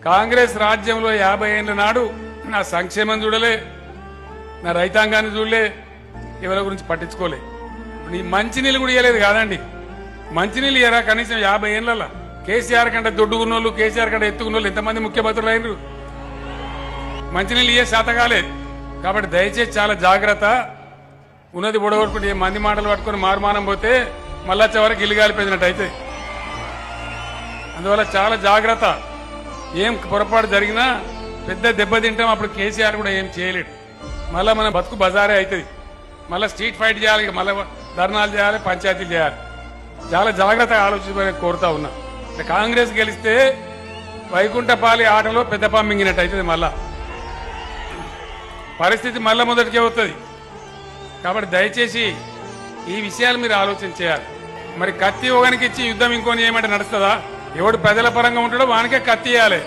కాంగ్రెస్ రాజ్యంలో 50 ఏళ్ల నాడు నా సంక్షేమం చూడలే, నా రైతాంగాన్ని చూడలే, ఎవరి గురించి పట్టించుకోలే. నీ మంచినీళ్ళు కూడా ఇవ్వలేదు కాదండి. మంచినీళ్ళు ఇయ్యరా కనీసం 50 ఏళ్లలో? కేసీఆర్ కంటే దొడ్డుకున్నోళ్ళు, కేసీఆర్ కంటే ఎత్తుకున్నోళ్ళు ఎంతమంది ముఖ్యమంత్రులు అయినరు? మంచినీళ్ళు ఇయ్యే శాత కాలేదు. కాబట్టి దయచేసి చాలా జాగ్రత్త. ఉన్నది బొడగొట్టుకుంటే మంది మాటలు పట్టుకుని మారుమానం పోతే మళ్ళా చివరికి ఇల్లు కాలిపోయినట్టు అయితే. అందువల్ల చాలా జాగ్రత్త. ఏం పొరపాటు జరిగినా పెద్ద దెబ్బతింటాం. అప్పుడు కేసీఆర్ కూడా ఏం చేయలేడు. మళ్ళా మన బతుకు బజారే అవుతుంది. మళ్ళీ స్ట్రీట్ ఫైట్ చేయాలి, మళ్ళీ ధర్నాలు చేయాలి, పంచాయతీలు చేయాలి. చాలా జాగ్రత్తగా ఆలోచించమని కోరుతా ఉన్నా. కాంగ్రెస్ గెలిస్తే వైకుంఠపాలి ఆటలో పెద్ద మింగినట్టు అవుతుంది. మళ్ళా పరిస్థితి మళ్ళా మొదటికే వస్తుంది. కాబట్టి దయచేసి ఈ విషయాలు మీరు ఆలోచన చేయాలి. మరి కత్తి ఒకనికి ఇచ్చి యుద్ధం ఇంకోని ఏమంటే నడుస్తుందా? ఎవడు ప్రజల పరంగా ఉంటాడో వానికే కత్తి ఇవ్వాలి.